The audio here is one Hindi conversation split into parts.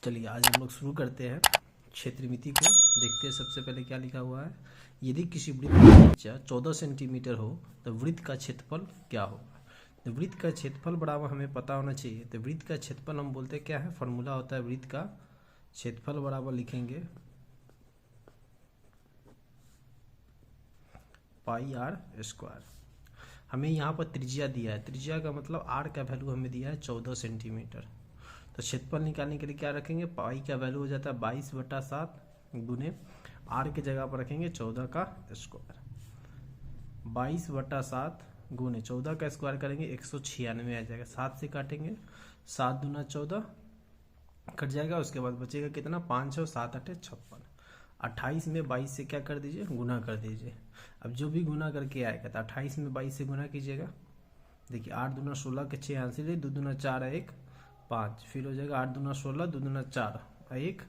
चलिए आज हम लोग शुरू करते हैं क्षेत्रमिति को। देखते हैं सबसे पहले क्या लिखा हुआ है। यदि किसी वृत्त की त्रिज्या 14 सेंटीमीटर हो तो वृत्त का क्षेत्रफल क्या होगा। तो वृत्त का क्षेत्रफल बराबर हमें पता होना चाहिए। तो वृत्त का क्षेत्रफल हम बोलते क्या है, फॉर्मूला होता है वृत्त का क्षेत्रफल बराबर लिखेंगे पाई आर स्क्वायर। हमें यहाँ पर त्रिज्या दिया है, त्रिज्या का मतलब आर का वैल्यू हमें दिया है 14 सेंटीमीटर। तो क्षेत्रफल निकालने के लिए क्या रखेंगे, पाई का वैल्यू हो जाता है 22/7 गुने आर की जगह पर रखेंगे 14 का स्क्वायर। 22/7 गुने 14 का स्क्वायर करेंगे 196 आ जाएगा। 7 से काटेंगे, 7 दूना 14 कट जाएगा। उसके बाद बचेगा कितना, 5 और 7 8 56। 28 में 22 से क्या कर दीजिए, गुना कर दीजिए। अब जो भी गुना करके आएगा तो 28 में 22 से गुना कीजिएगा। देखिए 8 दूना 16 के 6 आंसर ले, 2 दूना 4 है 1 5, फिर हो जाएगा 8 दूना 16, 2 दूना 4 1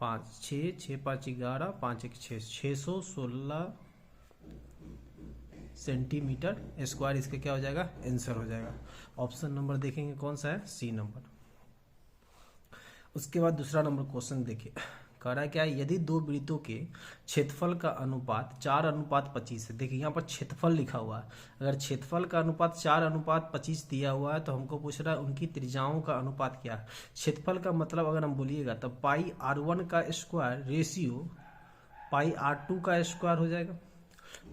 5 6 6 5 11 5 1 6 616 सेंटीमीटर स्क्वायर इसका क्या हो जाएगा, आंसर हो जाएगा। ऑप्शन नंबर देखेंगे कौन सा है, सी नंबर। उसके बाद दूसरा नंबर क्वेश्चन देखिए, कह रहा है क्या है, यदि दो वृत्तों के क्षेत्रफल का अनुपात 4:25 है। देखिए यहाँ पर क्षेत्रफल लिखा हुआ है। अगर क्षेत्रफल का अनुपात 4:25 दिया हुआ है तो हमको पूछ रहा है उनकी त्रिज्याओं का अनुपात क्या है। क्षेत्रफल का मतलब अगर हम बोलिएगा तो पाई R1 का स्क्वायर रेशियो पाई R2 का स्क्वायर हो जाएगा।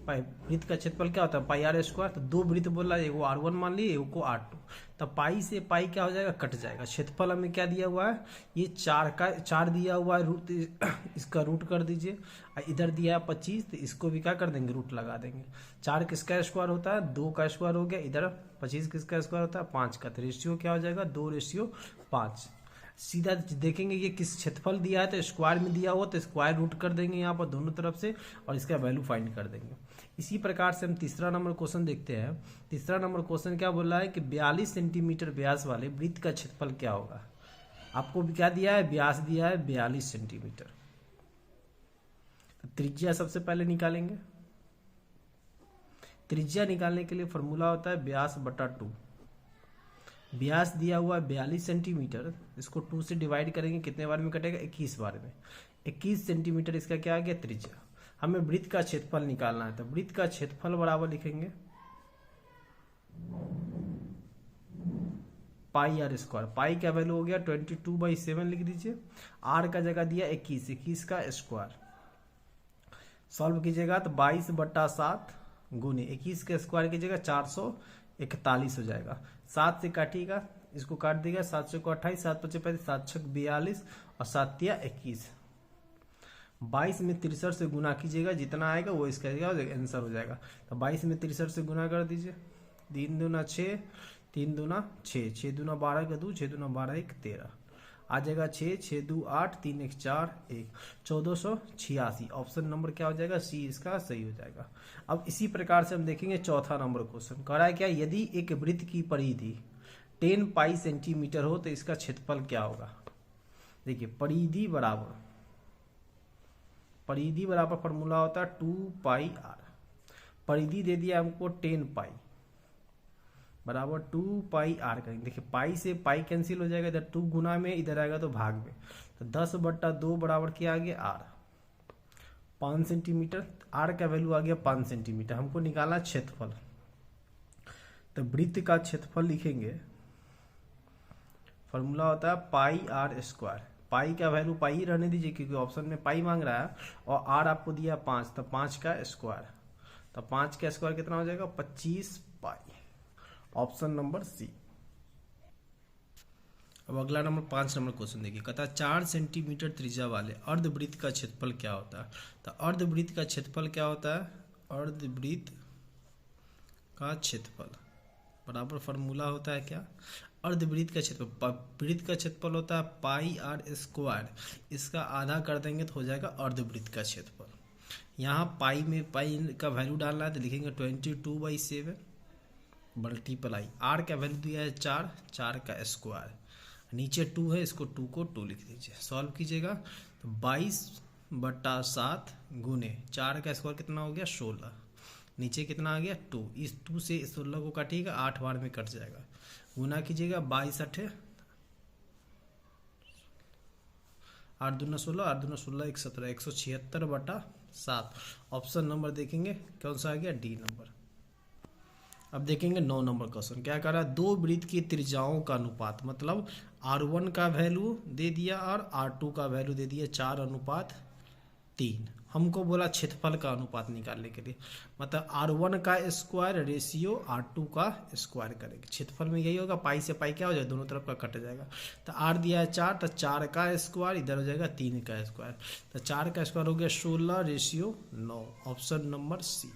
पाई वृत्त का क्षेत्रफल क्या होता है, पाई आर स्क्वायर। तो दो वृत्त बोला, एगो R1 मान लिए, एगो को R2। तो पाई से पाई क्या हो जाएगा, कट जाएगा। क्षेत्रफल हमें क्या दिया हुआ है, ये 4 दिया हुआ है, रूट इसका रूट कर दीजिए। इधर दिया है 25, तो इसको भी क्या कर देंगे, रूट लगा देंगे। 4 किसका स्क्वायर होता है, 2 का स्क्वायर हो गया। इधर 25 किसका स्क्वायर होता है, 5 का। तो रेशियो क्या हो जाएगा, 2:5। सीधा देखेंगे ये किस क्षेत्रफल दिया है, तो स्क्वायर में दिया हुआ तो स्क्वायर रूट कर देंगे यहाँ पर दोनों तरफ से और इसका वैल्यू फाइंड कर देंगे। इसी प्रकार से हम तीसरा नंबर क्वेश्चन देखते हैं। तीसरा नंबर क्वेश्चन क्या बोल रहा है कि 42 सेंटीमीटर व्यास वाले वृत्त का क्षेत्रफल क्या होगा। आपको क्या दिया है, व्यास दिया है 42 सेंटीमीटर। तो त्रिज्या सबसे पहले निकालेंगे। त्रिज्या निकालने के लिए फॉर्मूला होता है व्यास बटा 2। व्यास दिया हुआ है 42 सेंटीमीटर, इसको 2 से डिवाइड करेंगे, कितने बार में कटेगा, 21 बार में। 21 सेंटीमीटर इसका क्या आ गया, त्रिज्या। हमें वृत्त का क्षेत्रफल निकालना है, तो वृत्त का क्षेत्रफल बराबर लिखेंगे पाई आर स्क्वायर। पाई का वैल्यू हो गया 22/7 लिख दीजिए। आर का जगह दिया 21, 21 का स्क्वायर। सॉल्व कीजिएगा तो 22/7 गुने 21 का स्क्वायर कीजिएगा 441 हो जाएगा। 7 से काटिएगा, इसको काट देगा, 7 से 28, 7 5 35, 7 6 42 और 7 तिया 21। 22 में 63 से गुना कीजिएगा, जितना आएगा वो इसका आंसर हो जाएगा। तो 22 में 63 से गुना कर दीजिए। 3 दूना 6, 3 दूना 6, 6 दूना 12 का 2, 6 दूना 12 1 13 आ जाएगा। 6 6 2 8 3 1 4 1 1486। ऑप्शन नंबर क्या हो जाएगा, सी इसका सही हो जाएगा। अब इसी प्रकार से हम देखेंगे चौथा नंबर क्वेश्चन। कह रहा है क्या, यदि एक वृत्त की परिधि 10 पाई सेंटीमीटर हो तो इसका क्षेत्रफल क्या होगा। देखिए परिधि बराबर फॉर्मूला होता है 2 पाई आर। परिधि दे दिया हमको 10 पाई बराबर 2 पाई आर करेंगे। देखिए पाई से पाई कैंसिल हो जाएगा, इधर 2 गुना में, इधर आएगा तो भाग में। तो 10/2 बराबर क्या आ गया, आर 5 सेंटीमीटर। आर का वैल्यू आ गया 5 सेंटीमीटर। हमको निकालना क्षेत्रफल, तो वृत्त का क्षेत्रफल लिखेंगे, फॉर्मूला होता है पाई आर स्क्वायर। पाई का वैल्यू पाई ही रहने दीजिए क्योंकि ऑप्शन में पाई मांग रहा है, और आर आपको दिया 5, तो 5 का स्क्वायर। तो 5 का स्क्वायर कितना हो जाएगा, 25 पाई। ऑप्शन नंबर सी। अब अगला नंबर 5 नंबर क्वेश्चन देखिए, कहता है 4 सेंटीमीटर त्रिज्या वाले अर्धवृत्त का क्षेत्रफल क्या होता है। तो अर्धवृत्त का क्षेत्रफल क्या होता है, अर्धवृत्त का क्षेत्रफल बराबर फॉर्मूला होता है क्या, अर्धवृत्त का क्षेत्रफल। वृत्त का क्षेत्रफल होता है पाई आर स्क्वायर, इसका आधा कर देंगे तो हो जाएगा अर्धवृत्त का क्षेत्रफल। यहाँ पाई में पाई का वैल्यू डालना है तो लिखेंगे 22/7 मल्टीप्लाई आर का वैल्यू दिया है 4, 4 का स्क्वायर। नीचे 2 है, इसको 2 को 2 लिख दीजिए। सॉल्व कीजिएगा तो 22/7 गुने 4 का स्क्वायर कितना हो गया, 16। नीचे कितना आ गया 2, इस 2 से 16 को काटिएगा, 8 बार में कट जाएगा। गुना कीजिएगा 22 8 8 दूना 16, 8 दूना 16, 1 17, 176/7। ऑप्शन नंबर देखेंगे कौन सा आ गया, डी नंबर। अब देखेंगे 9 नंबर क्वेश्चन क्या कर रहा है, दो वृत्त की त्रिज्याओं का अनुपात, मतलब R1 का वैल्यू दे दिया और R2 का वैल्यू दे दिया 4:3। हमको बोला क्षेत्रफल का अनुपात निकालने के लिए, मतलब R1 का स्क्वायर रेशियो R2 का स्क्वायर करेंगे। क्षेत्रफल में यही होगा, पाई से पाई क्या हो जाएगा, दोनों तरफ का कट जाएगा। तो R दिया है 4, तो 4 का स्क्वायर इधर हो जाएगा 3 का स्क्वायर, तो 4 का स्क्वायर हो गया 16:9। Option number C.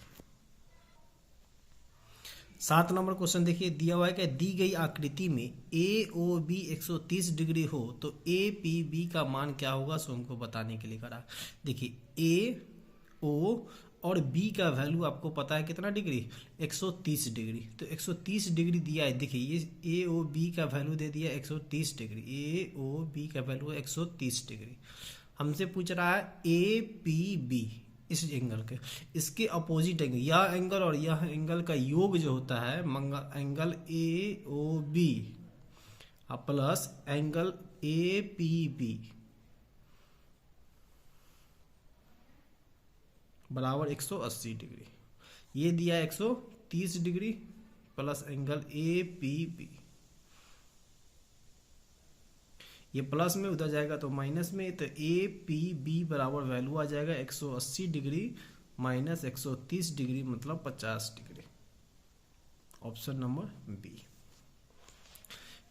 7 number question देखिए, दिया हुआ है कि दी गई आकृति में ए ओ बी 130 डिग्री हो तो ए पी बी का मान क्या होगा, सो हमको बताने के लिए करा। देखिए ए ओ और बी का वैल्यू आपको पता है कितना डिग्री, 130 डिग्री। तो 130 डिग्री दिया है, देखिए ये ए ओ बी का वैल्यू दे दिया 130 डिग्री, ए ओ बी का वैल्यू है 130 डिग्री। हमसे पूछ रहा है ए पी बी, इस एंगल के इसके अपोजिट एंगल, यह एंगल और यह एंगल का योग जो होता है angle A O B plus angle A P B बराबर 180 डिग्री। ये दिया 130 degree plus angle A P B, ये प्लस में उधर जाएगा तो माइनस में, तो ए पी बी बराबर वैल्यू आ जाएगा 180 डिग्री माइनस 130 डिग्री, मतलब 50 डिग्री। Option number B.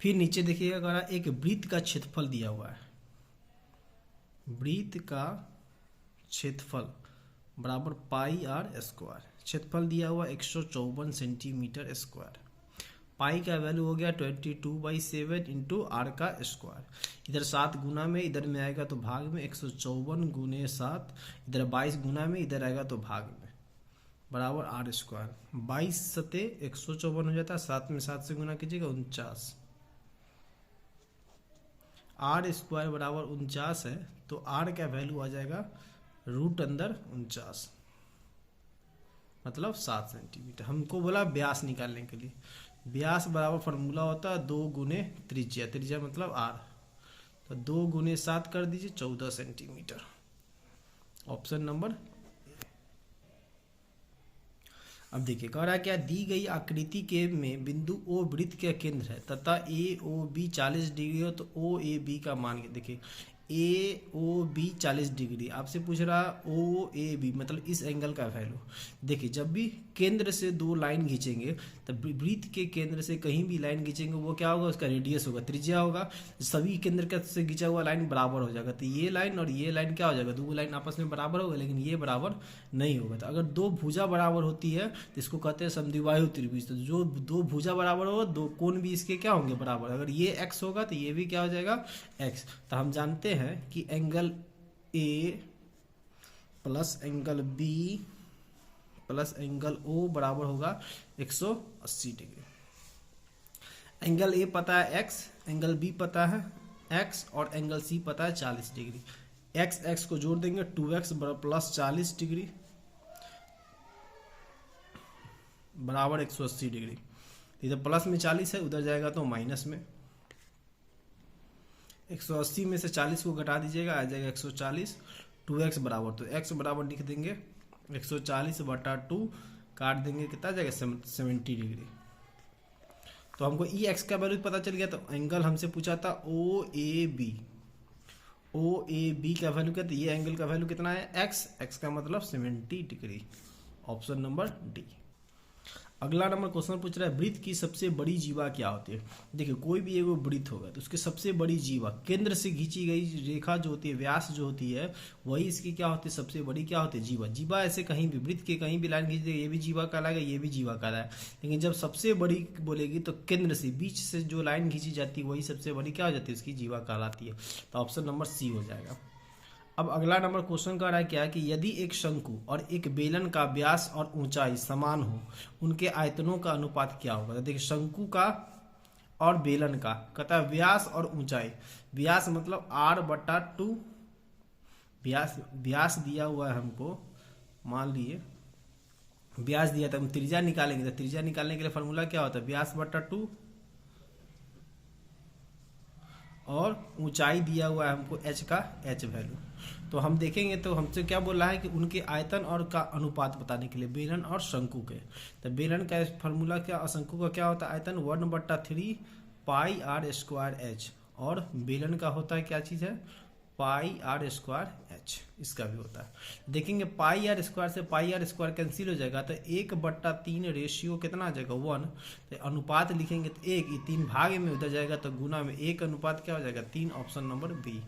फिर नीचे देखिएगा अगर एक वृत्त का क्षेत्रफल दिया हुआ है, वृत्त का क्षेत्रफल बराबर पाई आर स्क्वायर, क्षेत्रफल दिया हुआ 154 सेंटीमीटर स्क्वायर, पाई का वैल्यू हो गया 22/7 इंटू आर का स्क्वायर। इधर 7 गुना में, इधर में आएगा तो भाग में, 154 गुने 7, इधर 22 गुना में, इधर आएगा तो भाग में, बराबर आर स्क्वायर। 22 सते 154 हो जाता है, 7 में 7 से गुना कीजिएगा 49, आर स्क्वायर बराबर 49 है, तो आर का वैल्यू आ जाएगा √49, मतलब 7 सेंटीमीटर। हमको बोला व्यास निकालने के लिए, व्यास बराबर फॉर्मूला होता है 2 गुने त्रिज्या, त्रिज्या मतलब आर, तो 2 गुने 7 कर दीजिए 14 सेंटीमीटर। Option number. अब देखिए कह रहा है क्या, दी गई आकृति के में बिंदु ओ वृत्त के केंद्र है तथा ए ओ बी 40 डिग्री हो तो ओ ए बी का मान, देखिए ए ओ बी 40 डिग्री, आपसे पूछ रहा ओ ए बी मतलब इस एंगल का वैल्यू। देखिए जब भी केंद्र से 2 लाइन खींचेंगे तब वृत्त के केंद्र से कहीं भी लाइन खींचेंगे वो क्या होगा, उसका रेडियस होगा, त्रिज्या होगा। सभी केंद्र का से खींचा हुआ लाइन बराबर हो जाएगा, तो ये लाइन और ये लाइन क्या हो जाएगा, 2 लाइन आपस में बराबर होगा, लेकिन ये बराबर नहीं होगा। तो अगर 2 भुजा बराबर होती है तो इसको कहते हैं समद्विबाहु त्रिभुज। तो जो 2 भुजा बराबर होगा, 2 कोण भी इसके क्या होंगे, बराबर। अगर ये एक्स होगा तो ये भी क्या हो जाएगा, एक्स। तो हम जानते हैं कि angle A plus angle B plus angle O बराबर होगा 180 डिग्री। एंगल ए पता है x, एंगल बी पता है x और एंगल सी पता है 40 डिग्री। x को जोड़ देंगे 2x प्लस 40 डिग्री बराबर 180 डिग्री। इधर प्लस में 40 है, उधर जाएगा तो माइनस में। 180 में से 40 को घटा दीजिएगा, आ जाएगा 140। 2x बराबर, तो x बराबर लिख देंगे 140/2, काट देंगे कितना जाएगा 70 डिग्री। तो हमको ई एक्स का वैल्यू पता चल गया। तो एंगल हमसे पूछा था O A B, O A B का वैल्यू क्या था, ये एंगल का वैल्यू कितना है एक्स, एक्स का मतलब 70 डिग्री। Option number D. अगला नंबर क्वेश्चन पूछ रहा है वृत्त की सबसे बड़ी जीवा क्या होती है। देखिए कोई भी एगो वृत्त होगा तो उसकी सबसे बड़ी जीवा, केंद्र से खींची गई रेखा जो होती है, व्यास जो होती है, वही इसकी क्या होती है, सबसे बड़ी क्या होती है, जीवा। जीवा ऐसे कहीं भी वृत्त के कहीं भी लाइन खींच देगा, ये भी जीवा कहलाएगा, ये भी जीवा कहलाएगा। लेकिन जब सबसे बड़ी बोलेगी तो केंद्र से, बीच से जो लाइन खींची जाती है वही सबसे बड़ी क्या हो जाती है, उसकी जीवा कहलाती है। तो ऑप्शन नंबर सी हो जाएगा। अब अगला नंबर क्वेश्चन का रहा है क्या कि यदि एक शंकु और एक बेलन का व्यास और ऊंचाई समान हो, उनके आयतनों का अनुपात क्या होगा। तो देखिए शंकु का और बेलन का कहता है व्यास और ऊंचाई, व्यास मतलब r/2, व्यास दिया हुआ है हमको, मान लिए व्यास दिया था, हम त्रिज्या निकालेंगे। तो त्रिज्या निकालने के लिए फॉर्मूला क्या होता है, व्यास/2 और ऊंचाई दिया हुआ है हमको h का h वैल्यू। तो हम देखेंगे तो हमसे क्या बोल रहा है कि उनके आयतन और का अनुपात बताने के लिए बेलन और शंकु के। तो बेलन का फॉर्मूला क्या और शंकु का क्या होता है, आयतन 1/3 पाई आर स्क्वायर एच, और बेलन का होता है क्या चीज़ है, पाई आर स्क्वायर एच, इसका भी होता है। देखेंगे पाई आर स्क्वायर से पाई आर स्क्वायर कैंसिल हो जाएगा, तो 1/3 रेशियो कितना आ जाएगा 1। तो अनुपात लिखेंगे तो 1, ये 3 भाग में उधर जाएगा तो गुना में 1 अनुपात क्या हो जाएगा 3, ऑप्शन नंबर बी।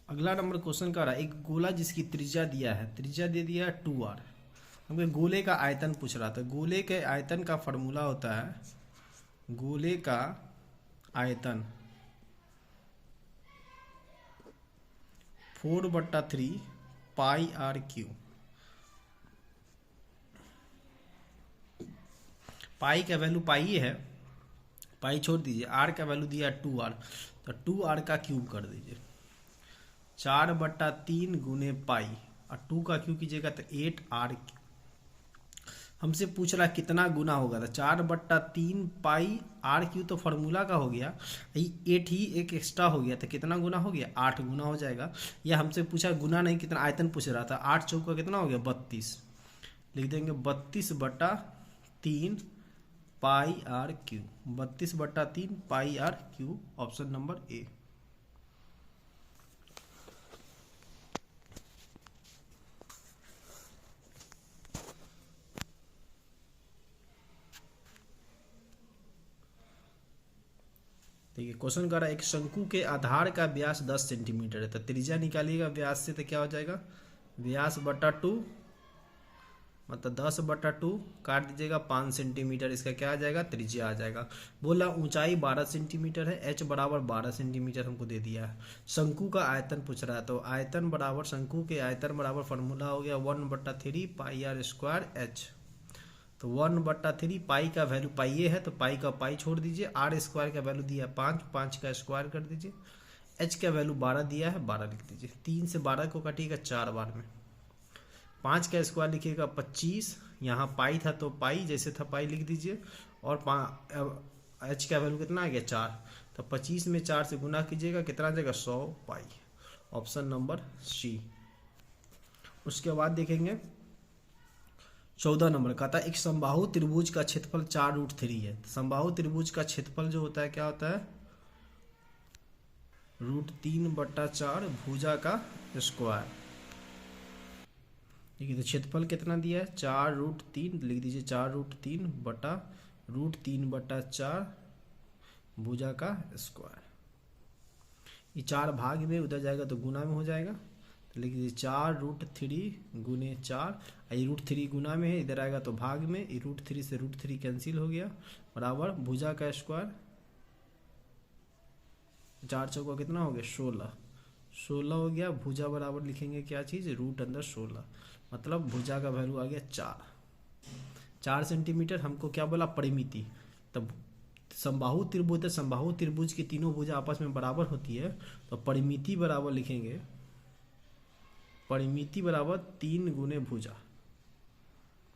अगला नंबर क्वेश्चन का रहा है, एक गोला जिसकी त्रिज्या दिया है, त्रिज्या दे दिया है 2r, हमको गोले का आयतन पूछ रहा था। गोले के आयतन का फॉर्मूला होता है, गोले का आयतन 4/3 पाई आर क्यू। पाई का वैल्यू पाई है, पाई छोड़ दीजिए, आर का वैल्यू दिया 2r, तो 2r का क्यूब कर दीजिए, 4/3 गुने पाई, और 2 का क्यूब कीजिएगा तो 8r। हमसे पूछ रहा है कितना गुना होगा, तो 4/3 पाई आर क्यू तो फॉर्मूला का हो गया, 8 ही एक एक्स्ट्रा हो गया, तो कितना गुना हो गया 8 गुना हो जाएगा। या हमसे पूछा गुना नहीं, कितना आयतन पूछ रहा था, 8 चौका कितना हो गया 32, लिख देंगे 32/3 pi r cube, 32/3 pi r cube, option number A. देखिए क्वेश्चन कर रहा है, एक शंकु के आधार का व्यास 10 सेंटीमीटर है, तो त्रिज्या निकालिएगा व्यास से, तो क्या हो जाएगा व्यास बटा 2, मतलब 10/2 काट दीजिएगा 5 सेंटीमीटर, इसका क्या आ जाएगा त्रिज्या आ जाएगा। बोला ऊंचाई 12 सेंटीमीटर है, h बराबर 12 सेंटीमीटर हमको दे दिया है। शंकु का आयतन पूछ रहा है, तो आयतन बराबर शंकु के आयतन बराबर फॉर्मूला हो गया 1/3 पाई आर स्क्वायर एच। तो 1/3 पाई का वैल्यू पाई है, तो पाई का पाई छोड़ दीजिए, आर स्क्वायर का वैल्यू दिया है 5, 5 का स्क्वायर कर दीजिए, एच का वैल्यू 12 दिया है 12 लिख दीजिए, 3 से 12 को काटिएगा 4 बार में, 5 का स्क्वायर लिखिएगा 25, यहाँ पाई था तो पाई जैसे था पाई लिख दीजिए, और एच का वैल्यू कितना आ गया 4, तो 25 में 4 से गुना कीजिएगा, कितना आ जाएगा 100 पाई, ऑप्शन नंबर सी। उसके बाद देखेंगे 14 नंबर का था, एक समबाहु त्रिभुज का क्षेत्रफल 4√3 है। समबाहु त्रिभुज का क्षेत्रफल जो होता है क्या होता है √3/4 भुजा का स्क्वायर। ठीक है, तो क्षेत्रफल कितना दिया है 4√3, लिख दीजिए 4√3/√3/4 भुजा का स्क्वायर। ये 4 भाग में उधर जाएगा तो गुना में हो जाएगा, तो लिख दीजिए 4√3 गुने 4, ये √3 गुना में है, इधर आएगा तो भाग में, ये √3 से √3 कैंसिल हो गया, बराबर भुजा का स्क्वायर, 4 चौका कितना हो गया 16 हो गया, भुजा बराबर लिखेंगे क्या चीज़ √16, मतलब भुजा का वैल्यू आ गया 4 सेंटीमीटर। हमको क्या बोला परिमिति, तब समबाहु त्रिभुज है, समबाहु त्रिभुज की तीनों भुजा आपस में बराबर होती है, तो परिमिति बराबर लिखेंगे, परिमिति बराबर 3 गुने भुजा,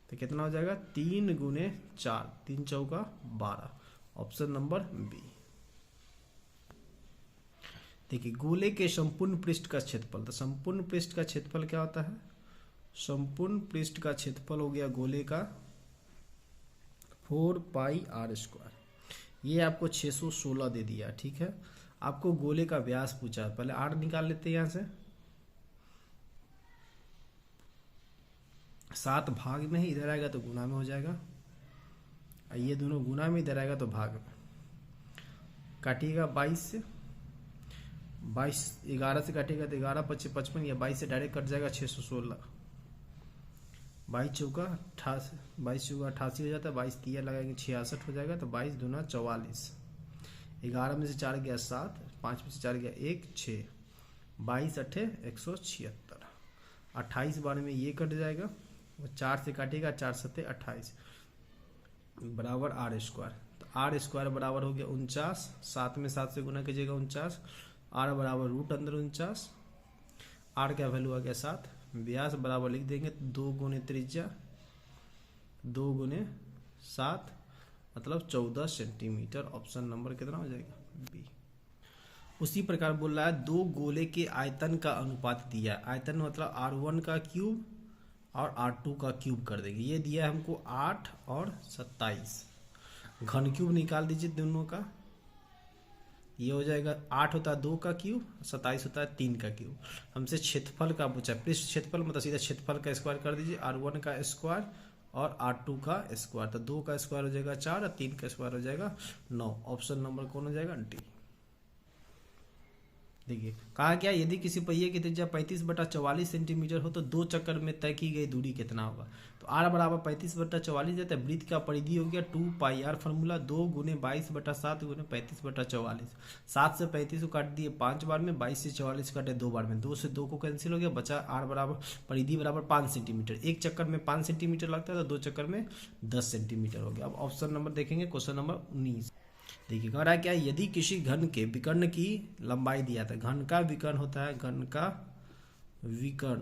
तो कितना हो जाएगा 3 गुने 4, 3 चौका 12, ऑप्शन नंबर बी। देखिए गोले के संपूर्ण पृष्ठ का क्षेत्रफल, तो संपूर्ण पृष्ठ का क्षेत्रफल क्या होता है, संपूर्ण पृष्ठ का क्षेत्रफल हो गया गोले का 4 पाई आर स्क्वायर, ये आपको 616 दे दिया, ठीक है। आपको गोले का व्यास पूछा है, पहले आर निकाल लेते हैं यहाँ से, 7 भाग में ही, इधर आएगा तो गुना में हो जाएगा, ये दोनों गुना में, इधर आएगा तो भाग में, काटिएगा 22 से, 11 से काटेगा तो 11 25 55, या 22 से डायरेक्ट कट जाएगा 616, 22 चौका 88, 22 चौका 88 हो जाता है, 22 तिया लगाएंगे 66 हो जाएगा, तो 22 दूना 44, 11 में से 4 गया 7, 5 में से 4 गया 1 6, 22 8 176, 28 बार में ये कट जाएगा, 4 से काटेगा 4 7 28, बराबर आर स्क्वायर, तो आर स्क्वायर बराबर हो गया 49, 7 में 7 से गुना कीजिएगा 49, आर बराबर √49, आर का वैल्यू आ गया 7, व्यास बराबर लिख देंगे 2 गुने त्रिज्या 2 गुने 7, मतलब 14 सेंटीमीटर, ऑप्शन नंबर कितना हो जाएगा बी। उसी प्रकार बोल रहा है दो गोले के आयतन का अनुपात दिया है। आयतन मतलब R1 का क्यूब और R2 का क्यूब कर देंगे। ये दिया है हमको 8 और 27। घन क्यूब निकाल दीजिए दोनों का। ये हो जाएगा 8 होता है 2 का क्यूब, 27 होता है 3 का क्यूब। हमसे क्षेत्रफल का पूछा, पृष्ठ क्षेत्रफल मतलब सीधा क्षेत्रफल का स्क्वायर कर दीजिए। R1 का स्क्वायर और R2 का स्क्वायर, तो 2 का स्क्वायर हो जाएगा 4 और 3 का स्क्वायर हो जाएगा 9। ऑप्शन नंबर कौन हो जाएगा? डी। देखिए कहा क्या, यदि किसी पहिए की त्रिज्या 35/44 सेंटीमीटर हो तो 2 चक्कर में तय की गई दूरी कितना होगा? तो r बराबर 35/44 देता है। वृत्त का परिधि हो गया 2πr, फॉर्मूला 2 गुने 22/7 गुने 35/44। 7 से 35 को काट दिए 5 बार में, 22 से 44 काटे 2 बार में, 2 से 2 को कैंसिल हो गया, बचा r बराबर परिधि बराबर 5 सेंटीमीटर। एक चक्कर में 5 सेंटीमीटर लगता है तो 2 चक्कर में 10 सेंटीमीटर हो गया। अब ऑप्शन नंबर देखेंगे, क्वेश्चन नंबर 19। देखिए कह रहा है क्या, यदि किसी घन के विकर्ण की लंबाई दिया था, घन का विकर्ण होता है, घन का विकर्ण,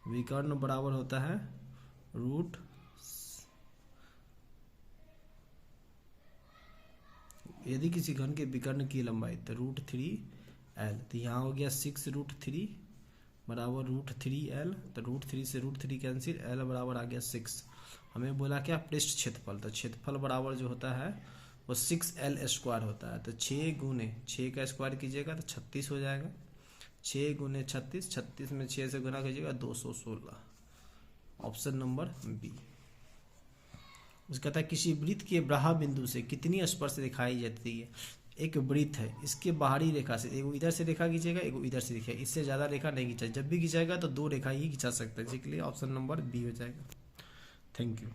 विकर्ण बराबर होता है रूट, यदि किसी घन के विकर्ण की लंबाई तो √3l, तो यहाँ हो गया 6√3 बराबर √3l, तो √3 से √3 कैंसिल, l बराबर आ गया 6। हमें बोला क्या, पृष्ठ क्षेत्रफल, तो क्षेत्रफल बराबर जो होता है वो 6l² होता है। तो 6 गुने 6 का स्क्वायर कीजिएगा तो 36 हो जाएगा। 6 गुने 36, 36 में 6 से गुना कीजिएगा 216। Option number B. उसका कहता है किसी वृत्त के ब्राहा बिंदु से कितनी स्पर्श दिखाई जाती है? एक वृत्त है, इसके बाहरी रेखा से एगो इधर से रेखा खींचेगा, एगो इधर से रेखा, इससे ज़्यादा रेखा नहीं खींचा। जब भी खींचाएगा तो 2 रेखा ही खींचा सकता है, इसके लिए ऑप्शन नंबर बी हो जाएगा। Thank you.